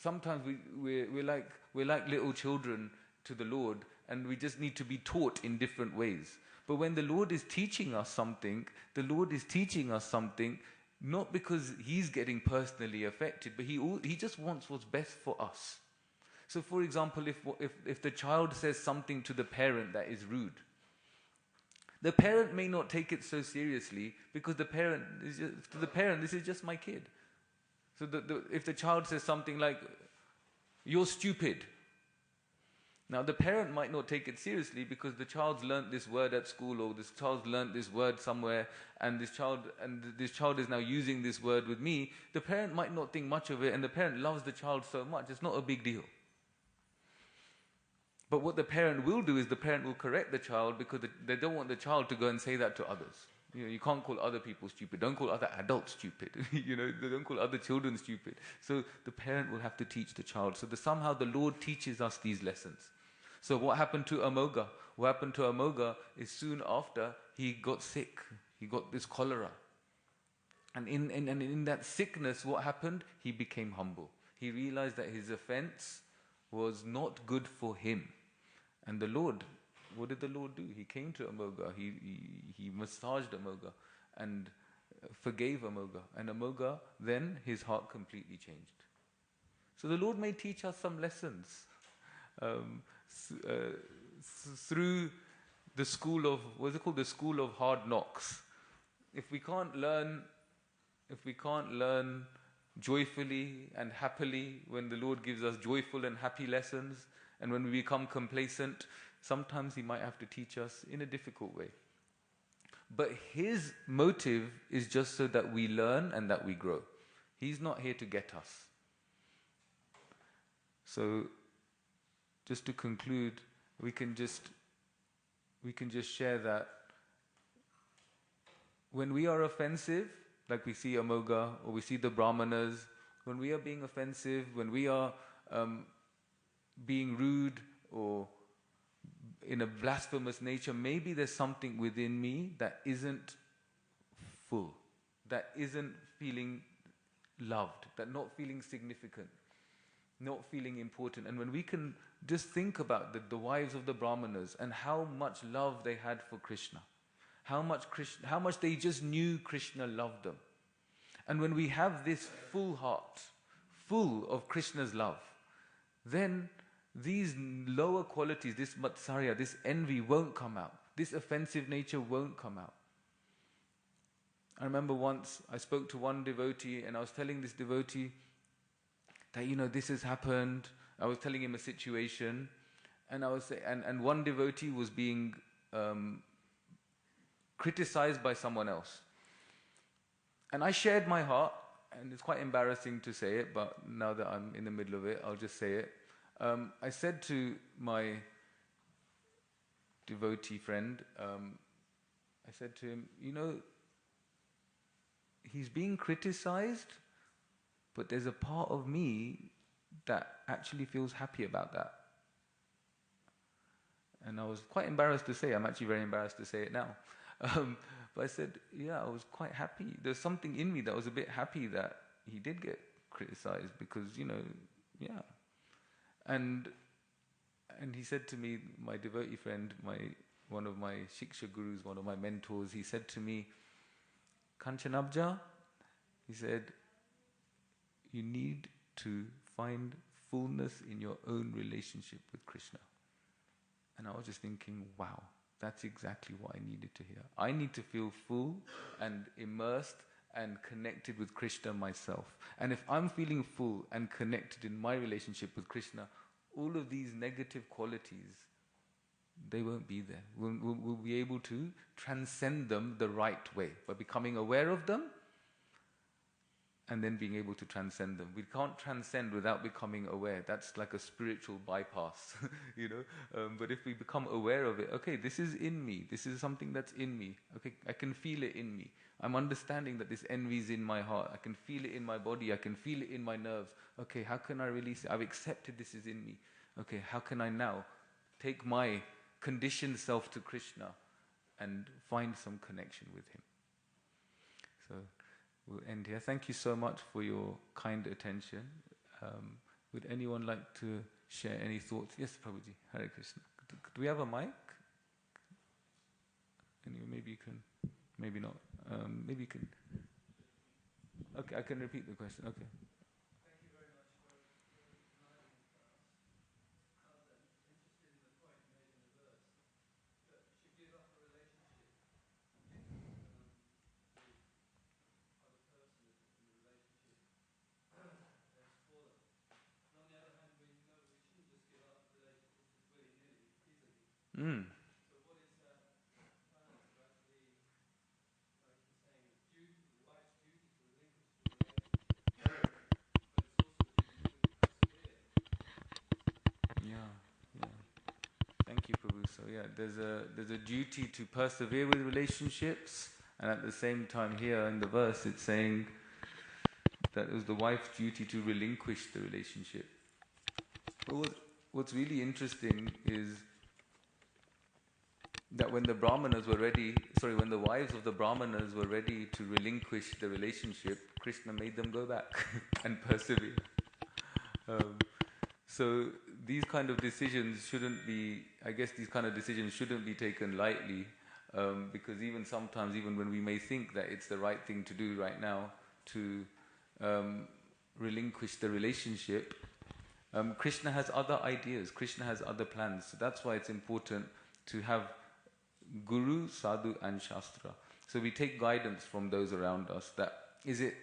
sometimes we're like little children to the Lord, and we just need to be taught in different ways. But when the Lord is teaching us something, the Lord is teaching us something not because He's getting personally affected, but He just wants what's best for us. So, for example, if the child says something to the parent that is rude, the parent may not take it so seriously because to the parent, this is just my kid. So if the child says something like, "You're stupid," now the parent might not take it seriously because the child's learnt this word at school, or this child's learnt this word somewhere, and this child is now using this word with me. The parent might not think much of it, and the parent loves the child so much, it's not a big deal. But what the parent will do is the parent will correct the child because they don't want the child to go and say that to others. You can't call other people stupid. Don't call other adults stupid. Don't call other children stupid. So the parent will have to teach the child. So somehow the Lord teaches us these lessons. So what happened to Amoga? What happened to Amoga is soon after he got sick. He got this cholera. And in that sickness, what happened? He became humble. He realized that his offense was not good for him. And the Lord, what did the Lord do? He came to Amoga. He massaged Amoga and forgave Amoga. And Amoga, then his heart completely changed. So the Lord may teach us some lessons through the school of, what's it called? The school of hard knocks. If we can't learn joyfully and happily when the Lord gives us joyful and happy lessons, and when we become complacent, sometimes He might have to teach us in a difficult way. But His motive is just so that we learn and that we grow. He's not here to get us. So, just to conclude, we can just share that when we are offensive, like we see Amoga or we see the Brahmanas, when we are being offensive, when we are being rude or in a blasphemous nature, maybe there's something within me that isn't full, that isn't feeling loved, that not feeling significant, not feeling important. And when we can just think about the wives of the Brahmanas and how much love they had for Krishna, how much they just knew Krishna loved them. And when we have this full heart, full of Krishna's love, then these lower qualities, this matsarya, this envy won't come out. This offensive nature won't come out. I remember once I spoke to one devotee and I was telling this devotee that, this has happened. I was telling him a situation, and and one devotee was being criticized by someone else. And I shared my heart, and it's quite embarrassing to say it, but now that I'm in the middle of it, I'll just say it. I said to my devotee friend, I said to him, he's being criticized, but there's a part of me that actually feels happy about that. And I was quite embarrassed to say, I'm actually very embarrassed to say it now. But I said, I was quite happy. There's something in me that was a bit happy that he did get criticized because, And he said to me, my devotee friend, one of my Shiksha gurus, one of my mentors, he said to me, Kanchanabja, he said, you need to find fullness in your own relationship with Krishna. And I was just thinking, wow, that's exactly what I needed to hear. I need to feel full and immersed and connected with Krishna myself. And if I'm feeling full and connected in my relationship with Krishna, all of these negative qualities, they won't be there. We'll be able to transcend them the right way by becoming aware of them and then being able to transcend them. We can't transcend without becoming aware. That's like a spiritual bypass, But if we become aware of it, okay, this is in me. This is something that's in me. Okay, I can feel it in me. I'm understanding that this envy is in my heart. I can feel it in my body. I can feel it in my nerves. Okay, how can I release it? I've accepted this is in me. Okay, how can I now take my conditioned self to Krishna and find some connection with him? So we'll end here. Thank you so much for your kind attention. Would anyone like to share any thoughts? Yes, Prabhuji. Hare Krishna. Do we have a mic? Anyway, maybe you can, maybe not. Maybe you can. Okay, I can repeat the question. Okay. Thank you very much for enlightening us. I'm interested in the point made in the verse that you should give up a relationship with other person if the relationship has fallen. And on the other hand, we know we shouldn't just give up relationships willy-nilly, easily. Mm. So what is that balance of actually, like you're saying, the wife's duty to relinquish the relationship, but it's also a duty to persevere? Yeah. Thank you, Prabhu. So yeah, there's a duty to persevere with relationships, and at the same time here in the verse it's saying that it was the wife's duty to relinquish the relationship. But what's really interesting is that when the when the wives of the Brahmanas were ready to relinquish the relationship, Krishna made them go back and persevere. So these kind of decisions shouldn't be taken lightly, because even sometimes, even when we may think that it's the right thing to do right now to relinquish the relationship, Krishna has other ideas, Krishna has other plans. So that's why it's important to have Guru, Sadhu and Shastra. So we take guidance from those around us that is it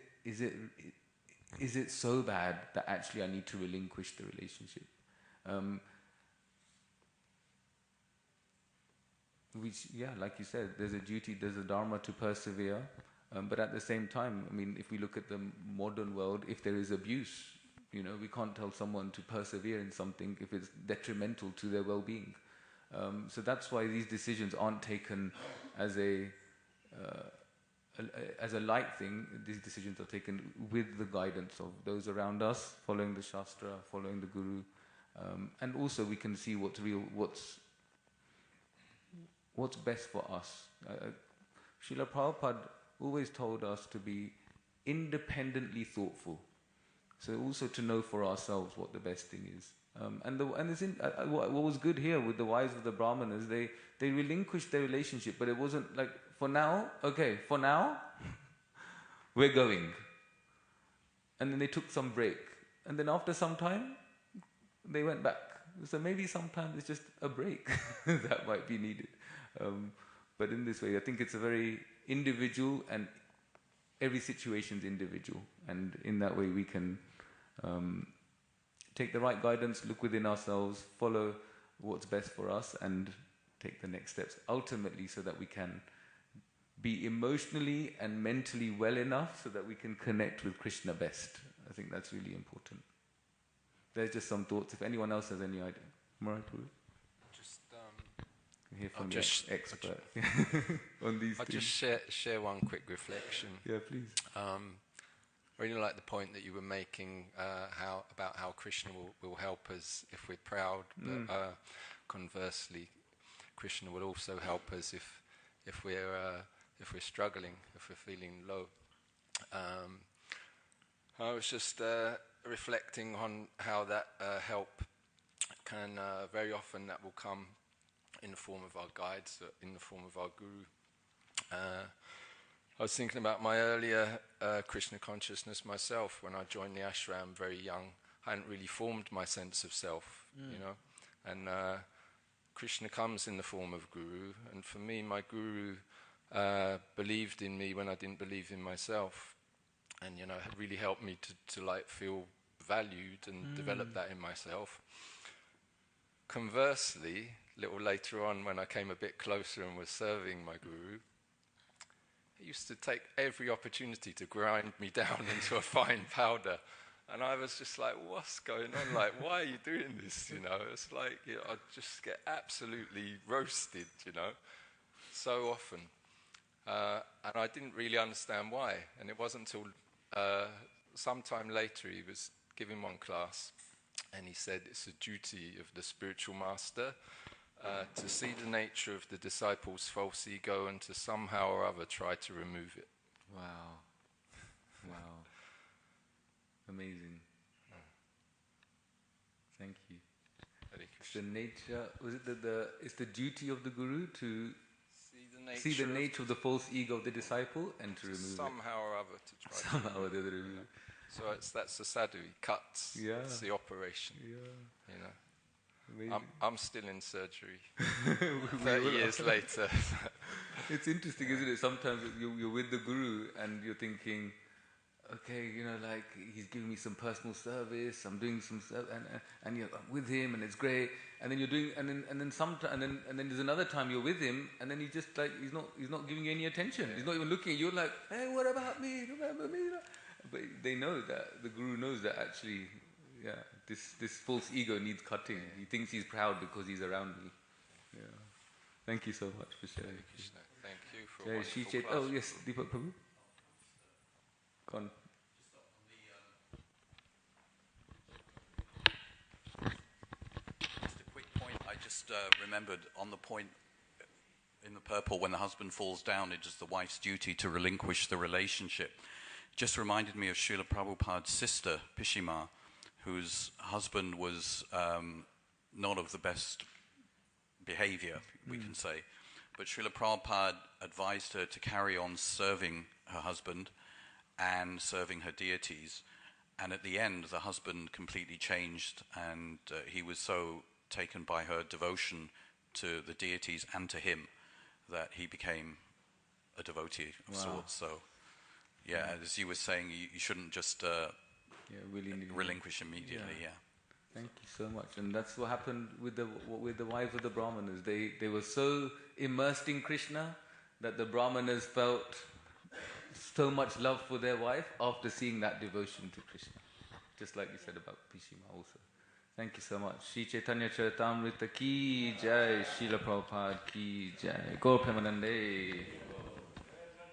so bad that actually I need to relinquish the relationship? Like you said, there's a duty, there's a dharma to persevere, but at the same time, I mean, if we look at the modern world, if there is abuse, we can't tell someone to persevere in something if it's detrimental to their well-being. So that's why these decisions aren't taken as a light thing. These decisions are taken with the guidance of those around us, following the Shastra, following the Guru, and also we can see what's best for us. Srila Prabhupada always told us to be independently thoughtful. So also to know for ourselves what the best thing is. What was good here with the wives of the Brahmanas, they relinquished their relationship, but it wasn't like, for now, we're going. And then they took some break. And then after some time, they went back. So maybe sometimes it's just a break that might be needed. But in this way, I think it's a very individual, and every situation's individual. And in that way we can take the right guidance, look within ourselves, follow what's best for us, and take the next steps, ultimately so that we can be emotionally and mentally well enough so that we can connect with Krishna best. I think that's really important. There's just some thoughts. If anyone else has any idea. Maharaj, just hear from the expert on these I'll things. just share one quick reflection. Yeah, please. I really like the point that you were making about how Krishna will help us if we're proud, but conversely, Krishna will also help us if we're struggling, if we're feeling low. I was just reflecting on how that help can very often that will come in the form of our guides, in the form of our guru. I was thinking about my earlier Krishna consciousness myself when I joined the ashram very young. I hadn't really formed my sense of self, you know. And Krishna comes in the form of Guru, and for me, my Guru believed in me when I didn't believe in myself, and you know, it really helped me to like feel valued and develop that in myself. Conversely, a little later on, when I came a bit closer and was serving my Guru, he used to take every opportunity to grind me down into a fine powder. And I was just like, what's going on? Like, why are you doing this? You know, it's like, you know, I just get absolutely roasted, you know, so often. And I didn't really understand why. And it wasn't until sometime later he was giving one class, and he said it's a duty of the spiritual master to see the nature of the disciple's false ego and to somehow or other try to remove it. Wow. Wow. Amazing. Thank you. Hare It's the Krishna. nature, was it it's the duty of the Guru to See see the nature of the false ego of the disciple and to remove somehow or other to it. try to Somehow or the other remove it. So that's the sadhu, he cuts. Yeah. It's the operation, Yeah. you know. Amazing. I'm still in surgery We 30 will- years later. It's interesting, isn't it? Sometimes you're with the Guru and you're thinking, okay, you know, like he's giving me some personal service, I'm doing some and you're with him and it's great, and then you're doing and then there's another time you're with him and then he just like he's not giving you any attention. He's not even looking at you. You're like, hey, what about me? Remember me? But they know that the Guru knows that actually, yeah, this false ego needs cutting. He thinks he's proud because he's around me. Yeah. Thank you so much for sharing. Hare Krishna. Thank you for a Jai wonderful Shri Chet- class. Oh yes, Deepak Prabhu. Go on. Just a quick point. I just remembered on the point in the purple, when the husband falls down, it is the wife's duty to relinquish the relationship. Just reminded me of Srila Prabhupada's sister, Pishima, whose husband was not of the best behavior, we can say. But Srila Prabhupada advised her to carry on serving her husband and serving her deities. And at the end, the husband completely changed, and he was so taken by her devotion to the deities and to him that he became a devotee of sorts. So, yeah, as you were saying, you shouldn't just Really relinquish immediately. Yeah. Thank you so much. And that's what happened with the wives of the Brahmanas. They were so immersed in Krishna that the Brahmanas felt so much love for their wife after seeing that devotion to Krishna. Just like you said about Pishima also. Thank you so much. Shri Chaitanya Charitamrita ki jai, Srila Prabhupada ki jai, Gaur Premanande.